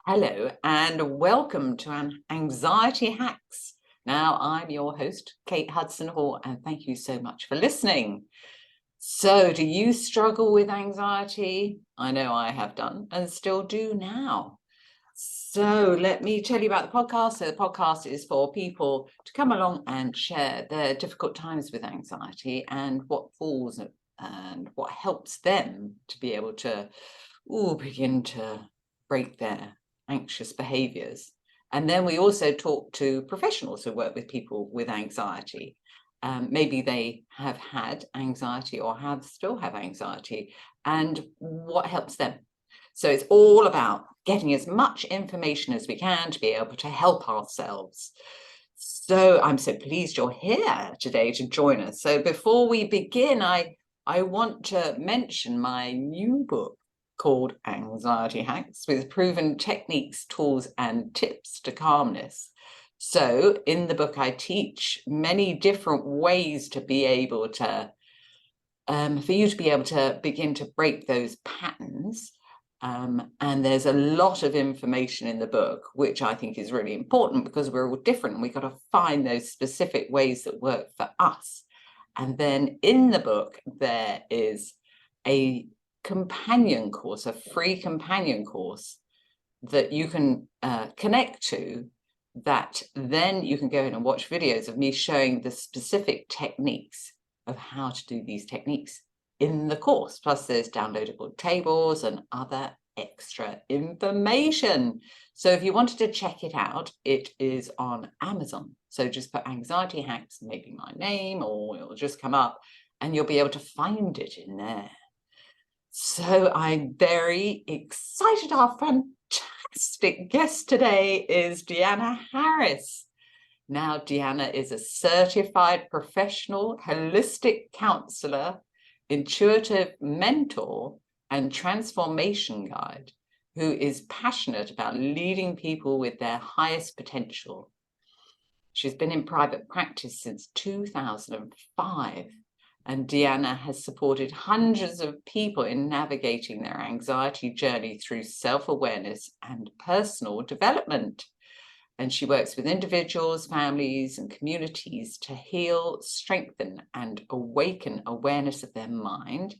Hello and welcome to Anxiety Hacks. Now, I'm your host, Kate Hudson-Hall, and thank you so much for listening. So, do you struggle with anxiety? I know I have done and still do now. So, let me tell you about the podcast. So, the podcast is for people to come along and share their difficult times with anxiety and what falls and what helps them to be able to begin to break their anxious behaviors. And then we also talk to professionals who work with people with anxiety. Maybe they have had anxiety or still have anxiety, and what helps them. So it's all about getting as much information as we can to be able to help ourselves. So I'm so pleased you're here today to join us. So before we begin, I want to mention my new book called Anxiety Hacks with Proven Techniques, Tools and Tips to Calmness. So in the book, I teach many different ways to be able to, for you to be able to begin to break those patterns. And there's a lot of information in the book, which I think is really important because we're all different. We've got to find those specific ways that work for us. And then in the book, there is a companion course, a free companion course that you can connect to, that then you can go in and watch videos of me showing the specific techniques of how to do these techniques in the course. Plus there's downloadable tables and other extra information. So if you wanted to check it out, it is on Amazon. So just put Anxiety Hacks, maybe my name, or it'll just come up and you'll be able to find it in there. So I'm very excited. Our fantastic guest today is Dijana Harris. Now, Dijana is a certified professional holistic counsellor, intuitive mentor, and transformation guide who is passionate about leading people with their highest potential. She's been in private practice since 2005. And Dijana has supported hundreds of people in navigating their anxiety journey through self-awareness and personal development. And she works with individuals, families, and communities to heal, strengthen, and awaken awareness of their mind,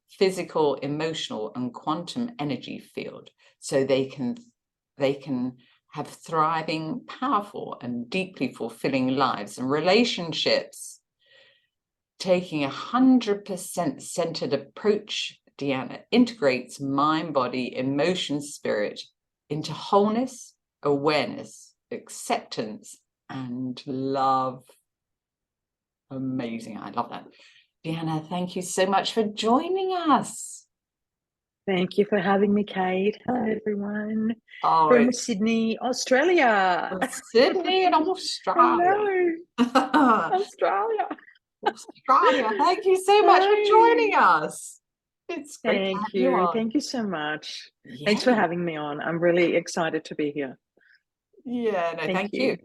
physical, emotional, and quantum energy field, so they can have thriving, powerful, and deeply fulfilling lives and relationships. Taking 100% centered approach, Dijana integrates mind, body, emotion, spirit into wholeness, awareness, acceptance, and love. Amazing. I love that. Dijana, thank you so much for joining us. Thank you for having me, Kate. Hello, everyone. From Sydney, Australia. Sydney and Australia. Australia. Australia. Thank you so much for joining us. It's great. Thank you. Thank you so much. Yeah. Thanks for having me on. I'm really excited to be here. Yeah, no, thank you.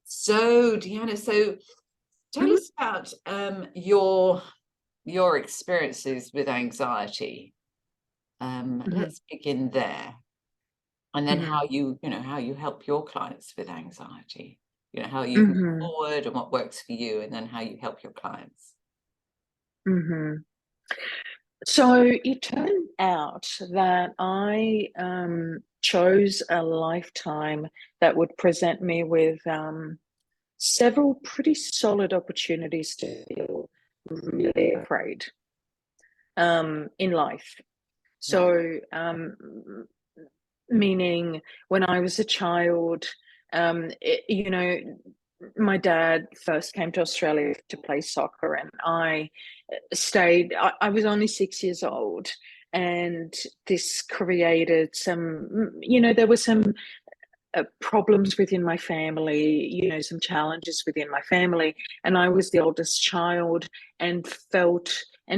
So, Dijana, tell us about your experiences with anxiety. Let's begin there, and then how you help your clients with anxiety. How you move forward and what works for you, and then how you help your clients. So it turned out that I chose a lifetime that would present me with several pretty solid opportunities to feel really afraid in life. So meaning when I was a child, my dad first came to Australia to play soccer, and I stayed. I was only 6 years old, and this created some, there were some problems within my family, some challenges within my family. And I was the oldest child and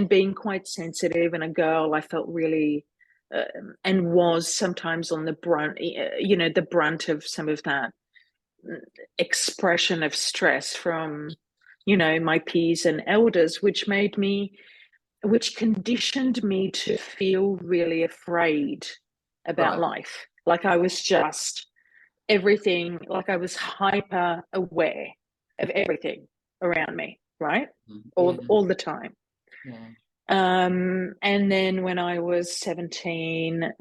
being quite sensitive and a girl, I felt really, and was sometimes on the brunt, the brunt of some of that expression of stress from, my peers and elders, which conditioned me to feel really afraid about life. Like I was just everything, like I was hyper aware of everything around me, right? Yeah. All the time. Yeah. And then when I was 17,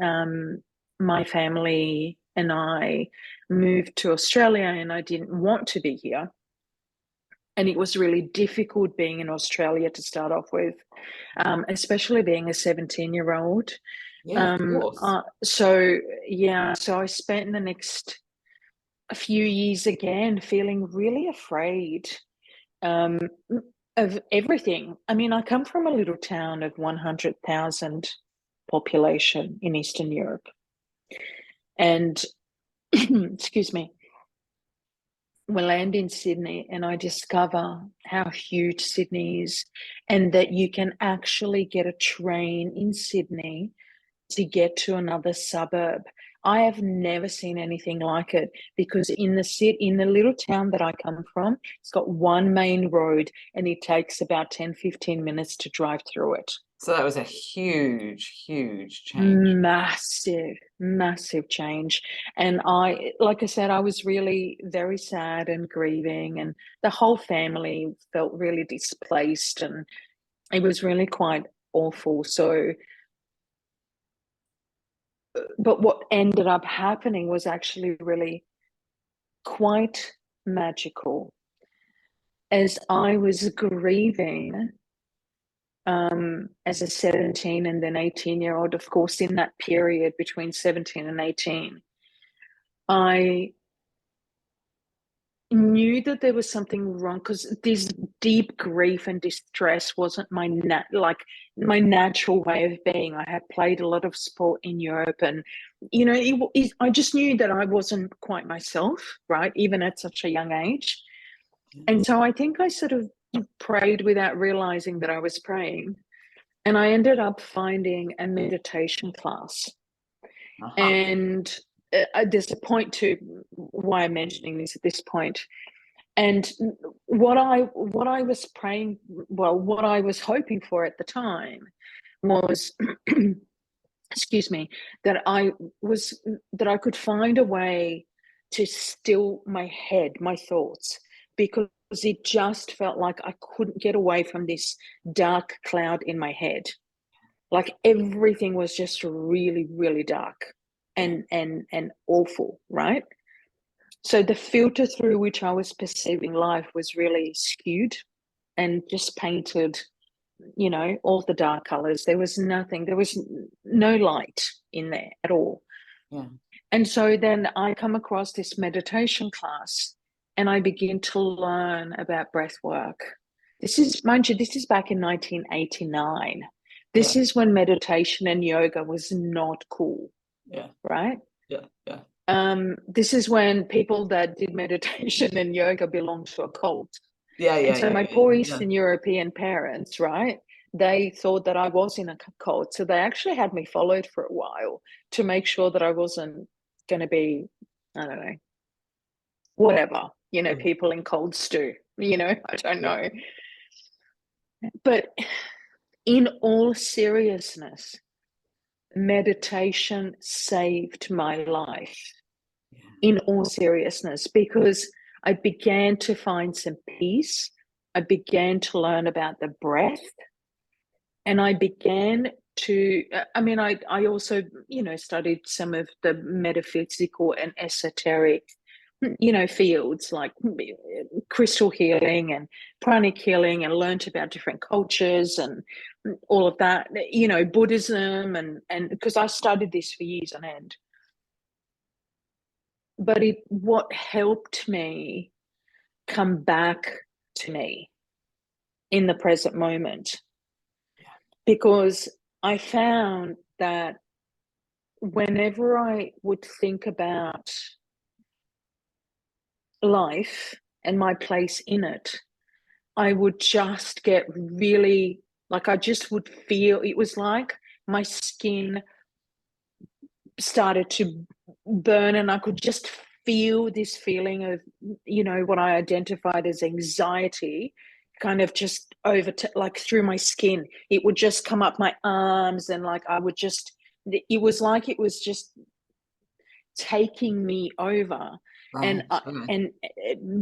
my family and I moved to Australia, and I didn't want to be here. And it was really difficult being in Australia to start off with, especially being a 17-year-old. Yeah, of course. So I spent the next a few years again feeling really afraid um, of everything. I mean, I come from a little town of 100,000 population in Eastern Europe. And excuse me, we land in Sydney and I discover how huge Sydney is, and that you can actually get a train in Sydney to get to another suburb. I have never seen anything like it, because in the little town that I come from, it's got one main road and it takes about 10-15 minutes to drive through it. So that was a huge, huge change. Massive change. And like I said, I was really very sad and grieving, and the whole family felt really displaced, and it was really quite awful. So, but what ended up happening was actually really quite magical. As I was grieving, as a 17 and then 18-year-old, of course, in that period between 17 and 18, I knew that there was something wrong, because this deep grief and distress wasn't my natural way of being. I had played a lot of sport in Europe, and I just knew that I wasn't quite myself, right, even at such a young age. And so I think I sort of prayed without realizing that I was praying, and I ended up finding a meditation class. And there's a point to why I'm mentioning this at this point. And what I was praying, well, what I was hoping for at the time was, excuse me, that I could find a way to still my head, my thoughts, because it just felt like I couldn't get away from this dark cloud in my head. Like everything was just really, really dark and awful, right? So the filter through which I was perceiving life was really skewed and just painted, all the dark colors. There was no light in there at all. Yeah. And so then I come across this meditation class, and I begin to learn about breath work. This is, mind you, this is back in 1989. This is when meditation and yoga was not cool. Yeah. Right? Yeah. Yeah. This is when people that did meditation and yoga belonged to a cult. Yeah. Yeah. And so my poor Eastern European parents, right, they thought that I was in a cult. So they actually had me followed for a while to make sure that I wasn't going to be, I don't know, whatever, people in cults do, I don't know. But in all seriousness, meditation saved my life. In all seriousness, because I began to find some peace. I began to learn about the breath, and I began to, I also, studied some of the metaphysical and esoteric, fields like crystal healing and pranic healing, and learned about different cultures and all of that, Buddhism, and because I studied this for years on end. But what helped me come back to me in the present moment, because I found that whenever I would think about life and my place in it, I would just get really, like, I just would feel, it was like my skin started to burn, and I could just feel this feeling of, what I identified as anxiety kind of just like through my skin. It would just come up my arms, and like I would just, it was like it was just taking me over. Right. And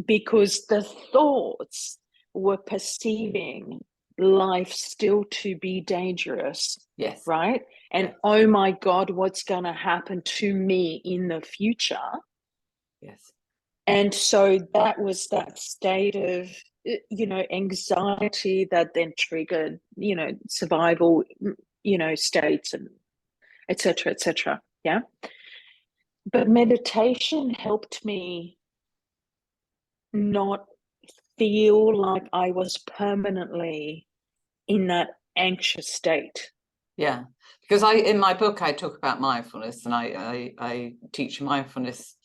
because the thoughts were perceiving life still to be dangerous, Yes. right? And Yes. oh my God, what's going to happen to me in the future? Yes. And so that was that state of, anxiety that then triggered, survival, states, and etc., etc. Yeah. But meditation helped me not feel like I was permanently in that anxious state. Yeah, because in my book I talk about mindfulness, and I teach mindfulness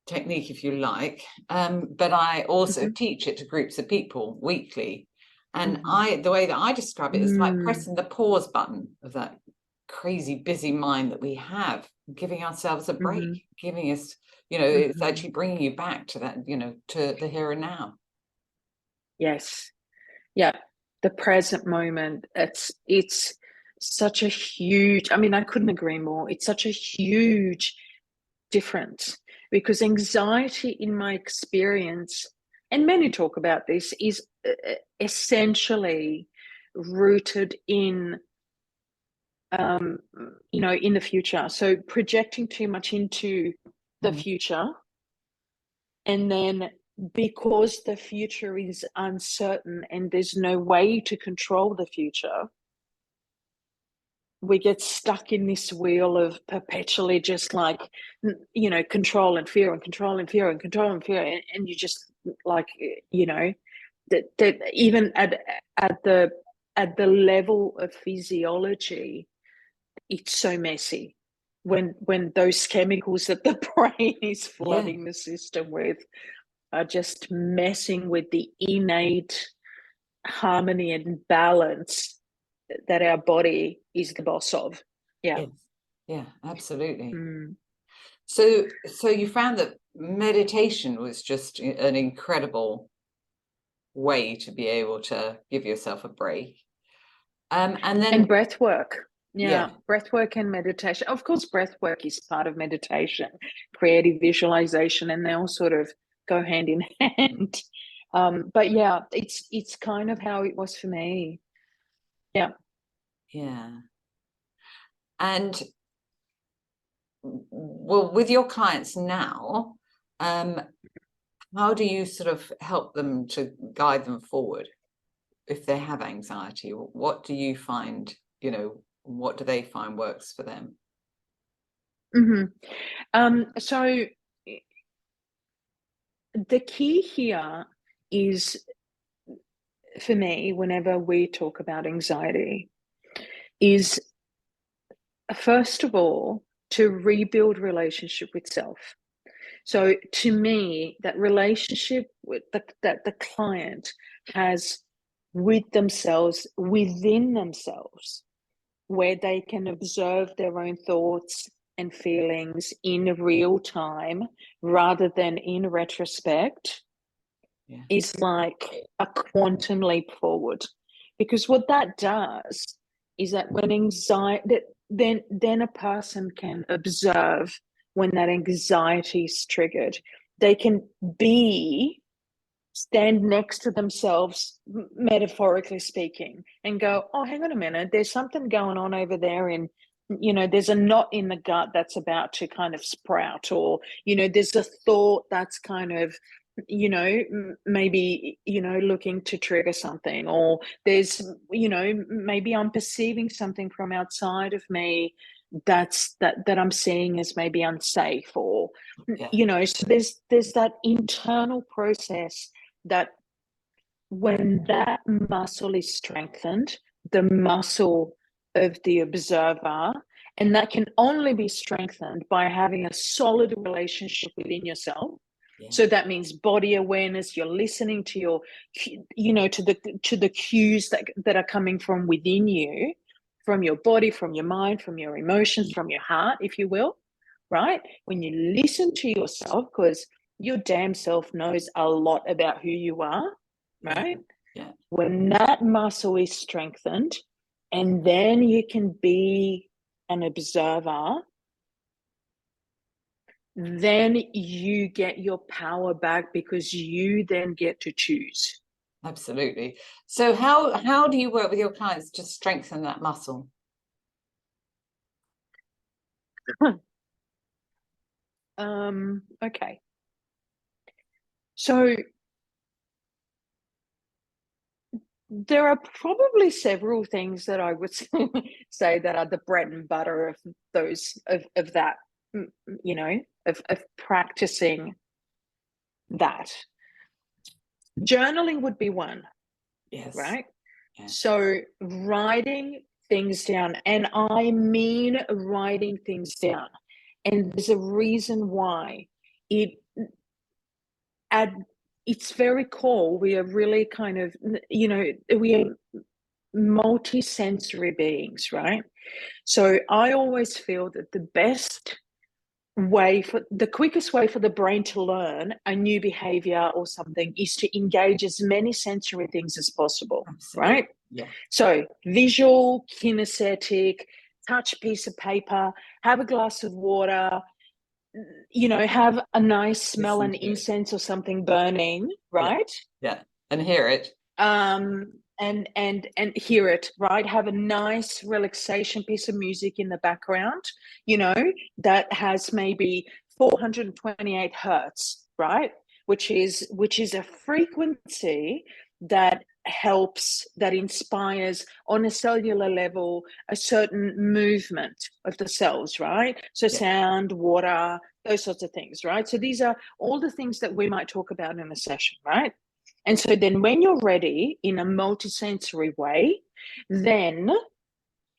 technique, if you like, but I also teach it to groups of people weekly. And the way that I describe it is like pressing the pause button of that crazy busy mind that we have, giving ourselves a break, giving us, it's actually bringing you back to that, to the here and now. Yes. Yeah. The present moment. It's such a huge, I couldn't agree more. It's such a huge difference, because anxiety, in my experience, and many talk about this, is essentially rooted in in the future. So projecting too much into the future, and then because the future is uncertain and there's no way to control the future, we get stuck in this wheel of perpetually just like, control and fear and control and fear and control and fear. And you just like, that even at the level of physiology, it's so messy when those chemicals that the brain is flooding the system with are just messing with the innate harmony and balance that our body is the boss of. Yeah. Yeah, absolutely. So you found that meditation was just an incredible way to be able to give yourself a break. And breath work. Yeah, breath work and meditation. Of course, breath work is part of meditation, creative visualization, and they all sort of go hand in hand. But yeah, it's kind of how it was for me. Yeah. Yeah. And well, with your clients now, how do you sort of help them to guide them forward if they have anxiety? What do you find, what do they find works for them? So the key here is, for me, whenever we talk about anxiety, is first of all to rebuild relationship with self. So to me, that relationship with that the client has with themselves, within themselves, where they can observe their own thoughts and feelings in real time rather than in retrospect, is like a quantum leap forward. Because what that does is that when anxiety, then a person can observe when that anxiety is triggered. They can stand next to themselves, metaphorically speaking, and go, oh, hang on a minute, there's something going on over there in, there's a knot in the gut that's about to kind of sprout, or, there's a thought that's kind of, maybe, looking to trigger something, or there's, maybe I'm perceiving something from outside of me that I'm seeing as maybe unsafe, or, so there's that internal process that when that muscle is strengthened, the muscle of the observer, and that can only be strengthened by having a solid relationship within yourself. So that means body awareness. You're listening to your, to the cues that are coming from within you, from your body, from your mind, from your emotions, from your heart, if you will, right? When you listen to yourself, because your damn self knows a lot about who you are, right? When that muscle is strengthened, and then you can be an observer, then you get your power back, because you then get to choose. Absolutely. So how do you work with your clients to strengthen that muscle? Okay. So there are probably several things that I would say that are the bread and butter of those of that, you know, of practicing that. Journaling would be one, Yes. right? Yeah. So writing things down, and I mean writing things down. And there's a reason why. At its very core, we are really kind of, you know, we are multi-sensory beings, right? So I always feel that the quickest way for the brain to learn a new behavior or something is to engage as many sensory things as possible. Absolutely. Right? Yeah. So visual, kinesthetic, touch a piece of paper, have a glass of water, you know, have a nice smell and incense or something burning, right? Yeah. And hear it. And hear it, right? Have a nice relaxation piece of music in the background, you know, that has maybe 428 hertz, right? Which is a frequency that helps, that inspires on a cellular level a certain movement of the cells, right? So sound, water, those sorts of things, right? So these are all the things that we might talk about in a session, right? And so then when you're ready in a multisensory way, then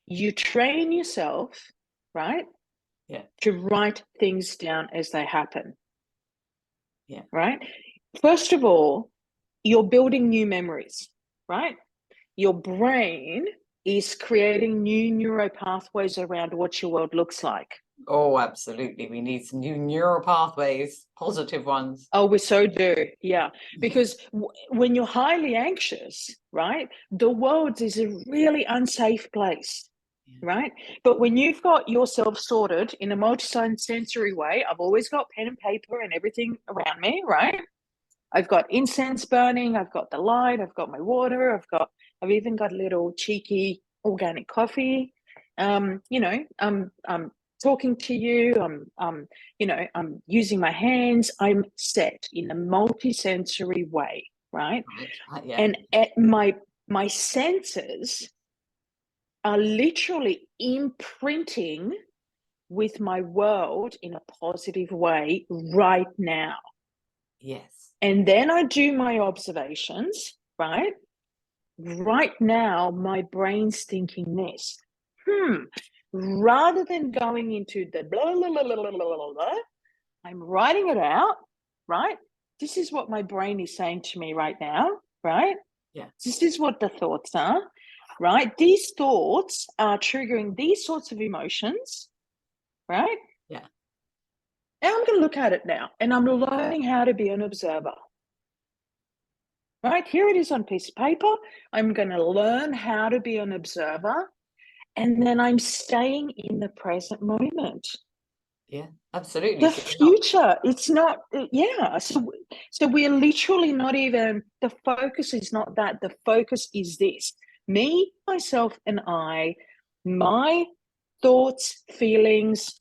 you train yourself, right? Yeah. To write things down as they happen. Yeah. Right? First of all, you're building new memories, right? Your brain is creating new neural pathways around what your world looks like. Oh, absolutely. We need some new neural pathways, positive ones. Oh, we so do. Yeah. Because when you're highly anxious, right, the world is a really unsafe place, right? But when you've got yourself sorted in a multi-sensory way, I've always got pen and paper and everything around me, right? I've got incense burning, I've got the light, I've got my water, I've even got a little cheeky organic coffee. You know, I'm talking to you, you know, I'm using my hands, I'm set in a multi-sensory way, right? Yeah. And my senses are literally imprinting with my world in a positive way right now. Yes. And then I do my observations, right? Right now, my brain's thinking this. Rather than going into the blah, blah, blah, blah, blah, blah, blah, I'm writing it out, right? This is what my brain is saying to me right now, right? Yeah. This is what the thoughts are, right? These thoughts are triggering these sorts of emotions, right? Yeah. Now I'm going to look at it now, and I'm learning how to be an observer. Right, here it is on a piece of paper. I'm going to learn how to be an observer, and then I'm staying in the present moment. Yeah, absolutely. The future, it's not, yeah. So we're literally not even, the focus is not that. The focus is this: me, myself, and I, my thoughts, feelings,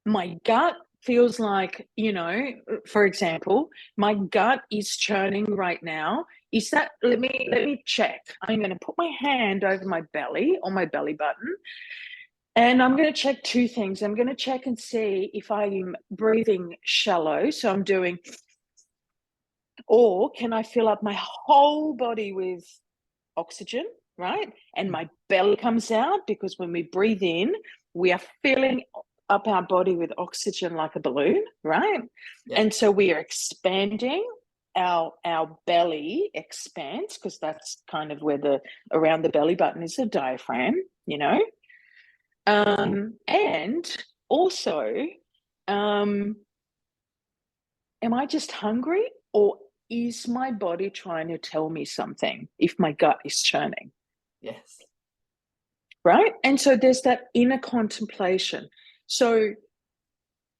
my gut feels like, you know, for example, my gut is churning right now. Is that, let me check. I'm going to put my hand over my belly, on my belly button, and I'm going to check two things. I'm going to check and see if I'm breathing shallow, so I'm doing, or can I fill up my whole body with oxygen, right? And my belly comes out, because when we breathe in, we are filling up our body with oxygen like a balloon, right? Yeah. And so we are expanding, our belly expands, because that's kind of where around the belly button is a diaphragm, you know. And also, am I just hungry, or is my body trying to tell me something if my gut is churning? Yes. Right? And so there's that inner contemplation. So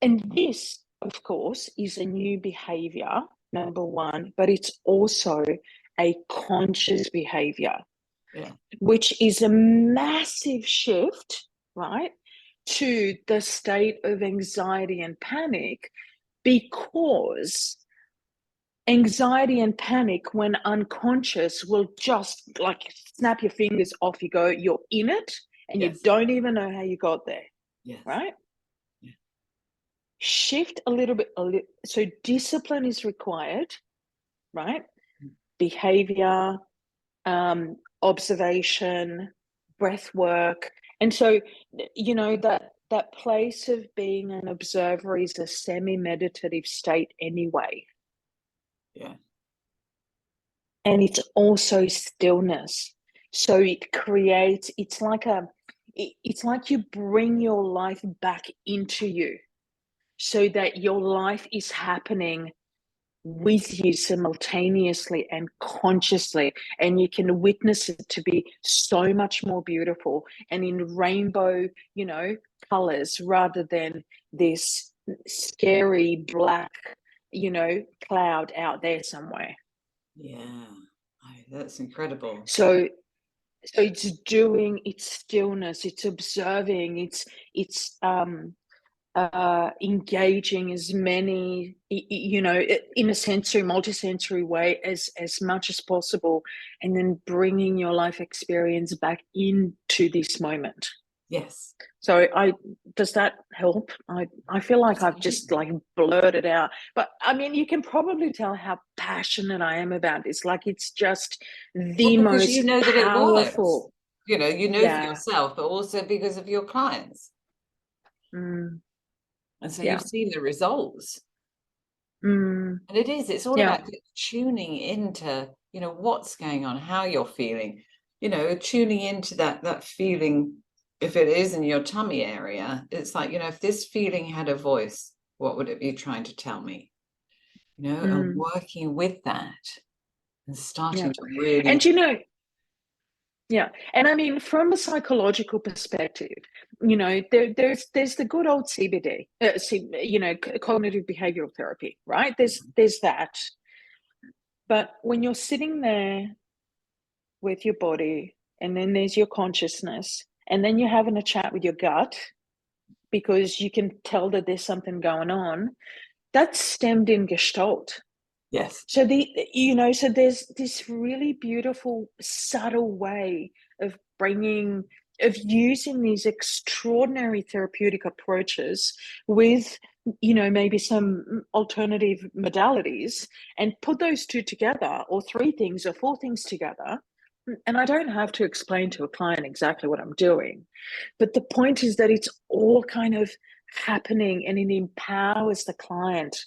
And this, of course, is a new behavior, number one, but it's also a conscious behavior, Yeah. which is a massive shift, right, to the state of anxiety and panic, because anxiety and panic, when unconscious, will just like snap your fingers off. You go, you're in it, and you Yes. don't even know how you got there, Yes. right? Yeah. Shift a little bit. So discipline is required, right? Behavior, observation, breath work. And so, you know, that place of being an observer is a semi-meditative state anyway. Yeah. And it's also stillness. So it creates, it's like you bring your life back into you, so that your life is happening with you simultaneously and consciously, and you can witness it to be so much more beautiful and in rainbow, you know, colors, rather than this scary black, you know, cloud out there somewhere. Yeah. That's incredible. So it's doing, it's stillness, it's observing, it's engaging as many, you know, in a sensory, multisensory way as much as possible, and then bringing your life experience back into this moment. Yes. So does that help? I feel like I've just like blurted out, but I mean, you can probably tell how passionate I am about this. Like, it's just the Well, because you most know that it works. powerful. You know for Yeah. yourself, but also because of your clients. Mm, And so yeah. you've seen the results. Mm, And it's all yeah. about tuning into, what's going on, how you're feeling, tuning into that feeling. If it is in your tummy area, it's like, if this feeling had a voice, what would it be trying to tell me? And Mm, working with that and yeah. starting to really, And you know, yeah, and I mean, from a psychological perspective, you know, there's the good old CBD, you know, cognitive behavioral therapy, right? There's that, but when you're sitting there with your body, and then there's your consciousness, and then you're having a chat with your gut because you can tell that there's something going on, that's stemmed in Gestalt. yes, So so there's this really beautiful, subtle way of using these extraordinary therapeutic approaches with, maybe some alternative modalities, and put those two together, or three things or four things together. And I don't have to explain to a client exactly what I'm doing, but the point is that it's all kind of happening, and it empowers the client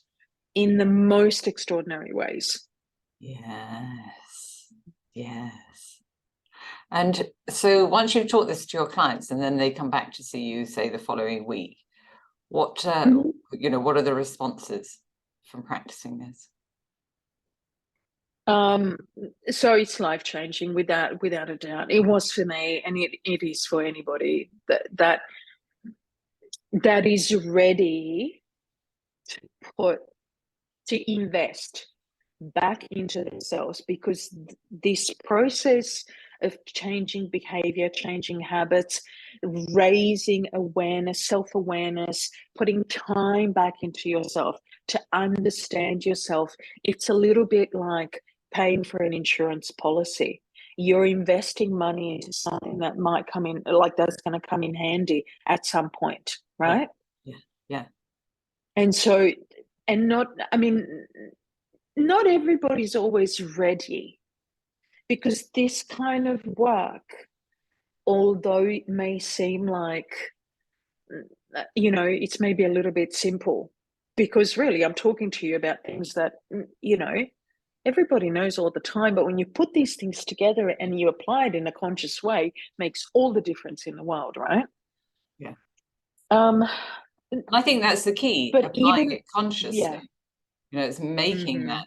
in the most extraordinary ways. yes, yes. And so once you've taught this to your clients and then they come back to see you, say, the following week, what what are the responses from practicing this? So it's life-changing, without a doubt. It was for me, and it is for anybody that is ready to invest back into themselves, because this process of changing behavior, changing habits, raising awareness, self-awareness, putting time back into yourself to understand yourself, it's a little bit like paying for an insurance policy. You're investing money into something that might come in, like that's going to come in handy at some point, Yeah, right? yeah, yeah. And so, and not, I mean, not everybody's always ready, because this kind of work, although it may seem like, it's maybe a little bit simple, because really I'm talking to you about things that, everybody knows all the time, but when you put these things together and you apply it in a conscious way, makes all the difference in the world, right? Yeah. Um, And I think that's the key, but applying even, it consciously. yeah. It's making Mm-hmm.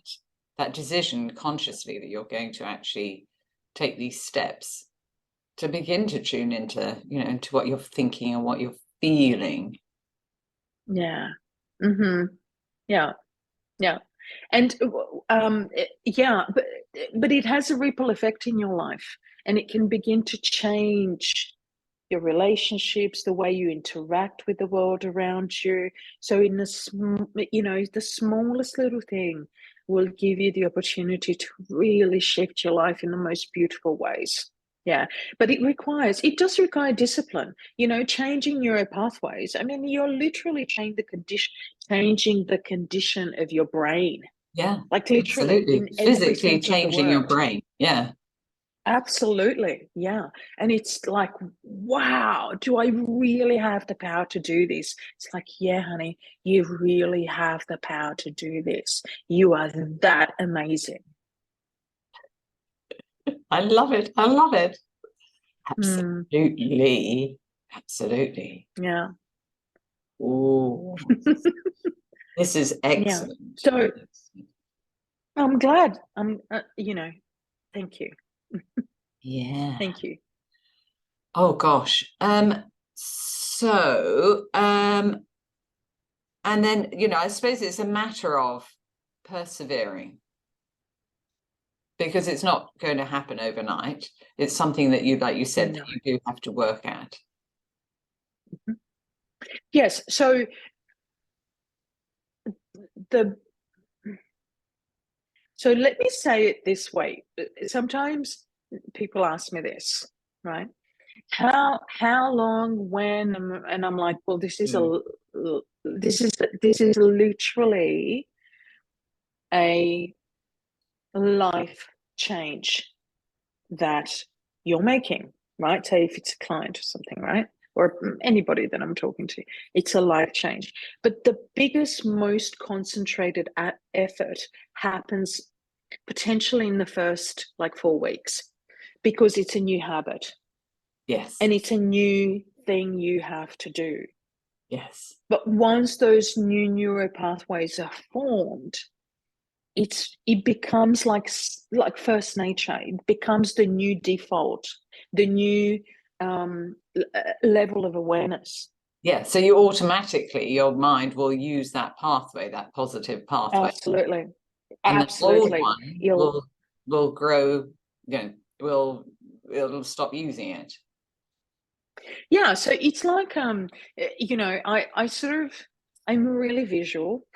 that decision consciously that you're going to actually take these steps to begin to tune into, into what you're thinking and what you're feeling. Yeah. Yeah. Yeah. And yeah, but it has a ripple effect in your life, and it can begin to change your relationships, the way you interact with the world around you. So in the smallest little thing will give you the opportunity to really shift your life in the most beautiful ways. Yeah, but it does require discipline, changing neural pathways. I mean, you're literally changing the condition of your brain, Yeah, like literally absolutely. in every Physically sense of the changing your word. brain. Yeah. Absolutely. Yeah. And it's like, wow, do I really have the power to do this? It's like, yeah, honey, you really have the power to do this. You are that amazing. I love it. I love it. Mm, Absolutely. Absolutely. yeah. Oh, this is Yeah. excellent. So I'm glad. Thank you. Yeah. Thank you. Oh gosh. And then, I suppose it's a matter of persevering, because it's not going to happen overnight. It's something that like you said, No. that you do have to work at. Yes. So the So let me say it this way. Sometimes people ask me this, right? How long, when, and I'm like, well, Mm. this is literally a life change that you're making, right? Say if it's a client or something, right? Or anybody that I'm talking to, it's a life change. But the biggest, most concentrated effort happens potentially in the first like 4 weeks, because it's a new habit Yes. and it's a new thing you have to do. Yes. But once those new neural pathways are formed, it becomes like first nature. It becomes the new default, the new level of awareness. Yeah. So you automatically, your mind will use that pathway, that positive pathway. Absolutely. And the old Absolutely. one You'll will grow, it'll stop using it. Yeah, so it's like I sort of I'm really visual.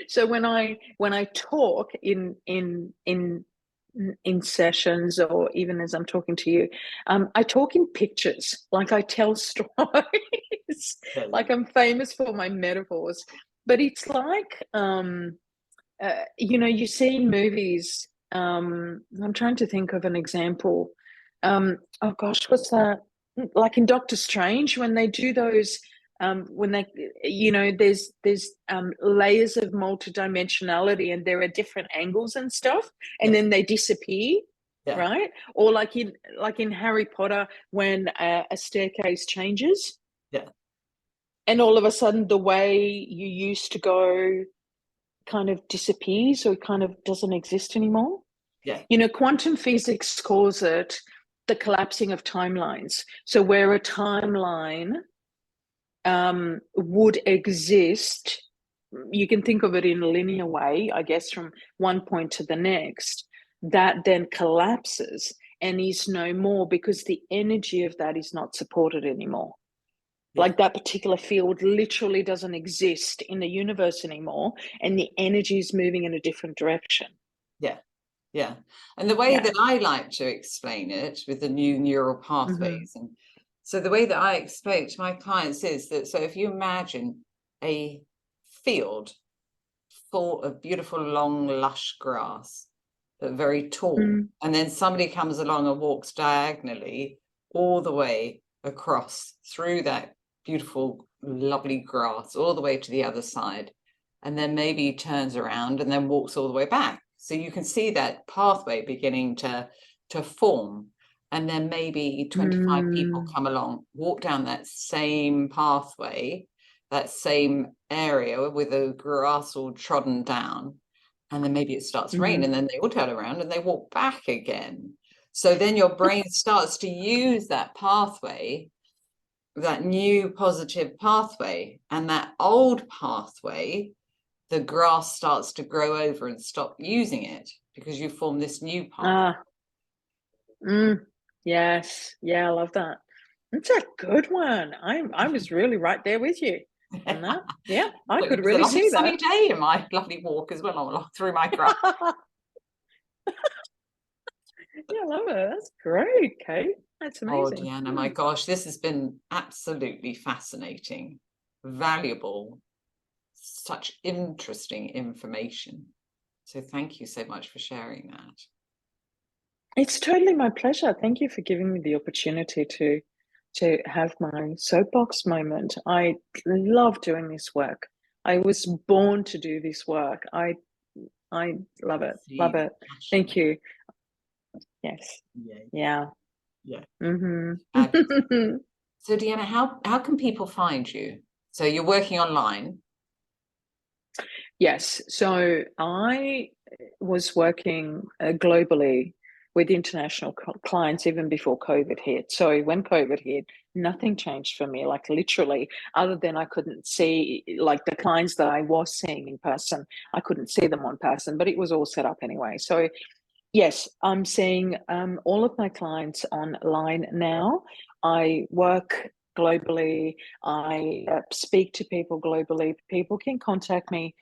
So when I talk in sessions, or even as I'm talking to you, I talk in pictures, like I tell stories. Like I'm famous for my metaphors. But it's like you see in movies, I'm trying to think of an example. Oh gosh, what's that? Like in Doctor Strange, when they do those, when they, there's layers of multidimensionality, and there are different angles and stuff, and Yes. then they disappear, Yeah. right? Or like in Harry Potter, when a staircase changes, Yeah. and all of a sudden the way you used to go kind of disappears, or it kind of doesn't exist anymore. Yeah. Quantum physics calls it the collapsing of timelines. So where a timeline would exist, you can think of it in a linear way, I guess, from one point to the next, that then collapses and is no more, because the energy of that is not supported anymore. Yeah. Like that particular field literally doesn't exist in the universe anymore, and the energy is moving in a different direction. Yeah. Yeah. And the way that I like to explain it with the new neural pathways, and so the way that I explain it to my clients is that, so if you imagine a field full of beautiful, long, lush grass, but very tall, and then somebody comes along and walks diagonally all the way across through that beautiful, lovely grass, all the way to the other side, and then maybe turns around and then walks all the way back. So you can see that pathway beginning to form. And then maybe 25 people come along, walk down that same pathway, that same area with the grass all trodden down, and then maybe it starts to rain, and then they all turn around and they walk back again. So then your brain starts to use that pathway that new positive pathway, and that old pathway, the grass starts to grow over and stop using it because you form this new path. Yes, yeah, I love that. It's a good one. I was really right there with you on that. Yeah, I could really see that. Sunny day in my lovely walk as well through my grass. Yeah, I love it. That's great, Kate. That's amazing. Oh, Dijana, my gosh, this has been absolutely fascinating, valuable, such interesting information. So thank you so much for sharing that. It's totally my pleasure. Thank you for giving me the opportunity to have my soapbox moment. I love doing this work. I was born to do this work. I love it. Love it. Thank you. Yes. Yeah. Yeah. Mm-hmm. So Dijana, how can people find you? So you're working online? Yes. So I was working globally with international clients even before COVID hit. So when COVID hit, nothing changed for me, like literally, other than I couldn't see, like the clients that I was seeing in person, I couldn't see them on person, but it was all set up anyway. So yes, I'm seeing all of my clients online now. I work globally. I speak to people globally. People can contact me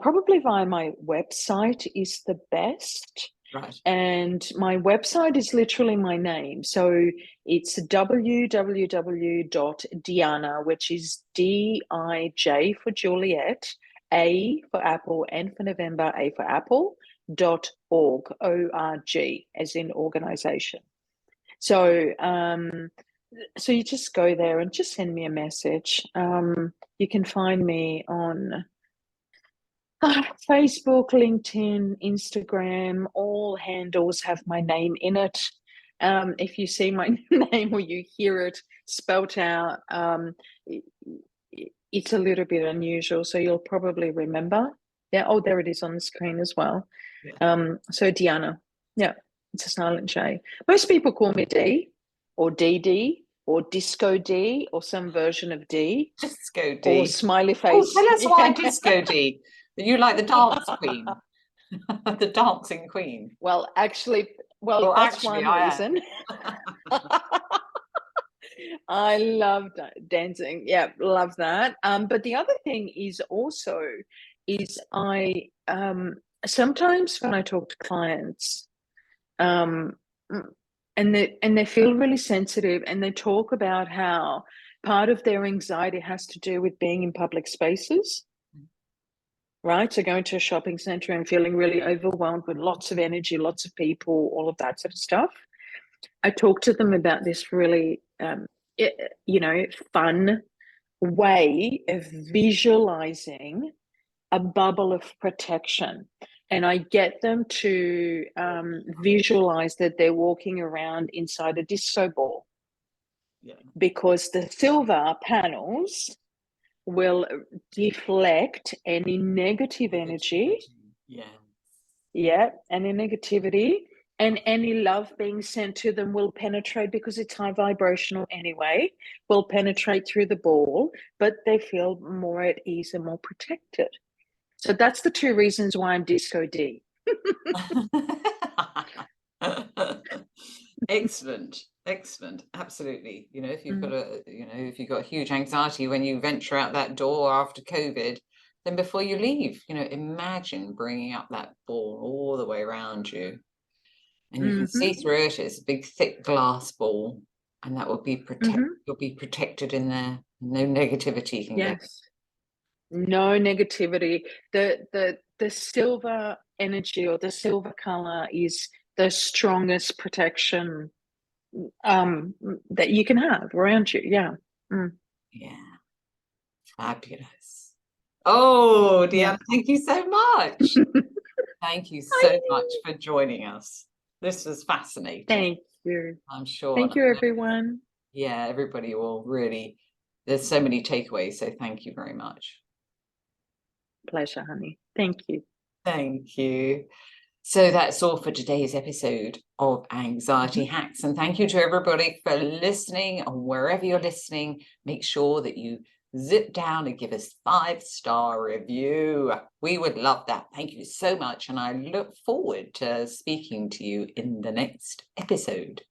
probably via my website is the best. Right. And my website is literally my name. So it's www.Dijana, which is DIJ for Juliet, A for Apple, N for November, A for Apple, .org, O-R-G, as in organization. So, so you just go there and just send me a message. You can find me on Facebook, LinkedIn, Instagram, all handles have my name in it. If you see my name or you hear it spelt out, it's a little bit unusual, so you'll probably remember. Yeah, oh, there it is on the screen as well. Yeah. So Dijana, yeah, it's a silent J. Most people call me D or DD or Disco D or some version of D. Disco D. Or smiley face. Oh, tell us why Disco D. You like the dance queen, the dancing queen. Well, actually, that's one reason. I love dancing. Yeah, love that. But the other thing is also I sometimes when I talk to clients, and they feel really sensitive, and they talk about how part of their anxiety has to do with being in public spaces. Right, so going to a shopping center and feeling really overwhelmed with lots of energy, lots of people, all of that sort of stuff. I talk to them about this really, fun way of visualizing a bubble of protection. And I get them to visualize that they're walking around inside a disco ball. Yeah. Because the silver panels will deflect any negative energy. Yeah, any negativity, and any love being sent to them will penetrate, because it's high vibrational anyway, will penetrate through the ball, but they feel more at ease and more protected. So that's the two reasons why I'm Disco D. Excellent. Absolutely. If you've got if you've got huge anxiety when you venture out that door after COVID, then before you leave, imagine bringing up that ball all the way around you, and you can see through it. It's a big, thick glass ball, and that will be you'll be protected in there. No negativity can get. No negativity. The silver energy, or the silver color, is the strongest protection that you can have around you. Yeah. Yeah. Fabulous. Oh, Dijana, thank you so much. Thank you so much for joining us. This was fascinating. Thank you. I'm sure. Thank you, everyone. Yeah, everybody will really, there's so many takeaways, so thank you very much. Pleasure, honey. Thank you. Thank you. So that's all for today's episode of Anxiety Hacks. And thank you to everybody for listening. And wherever you're listening, make sure that you zip down and give us 5-star review. We would love that. Thank you so much. And I look forward to speaking to you in the next episode.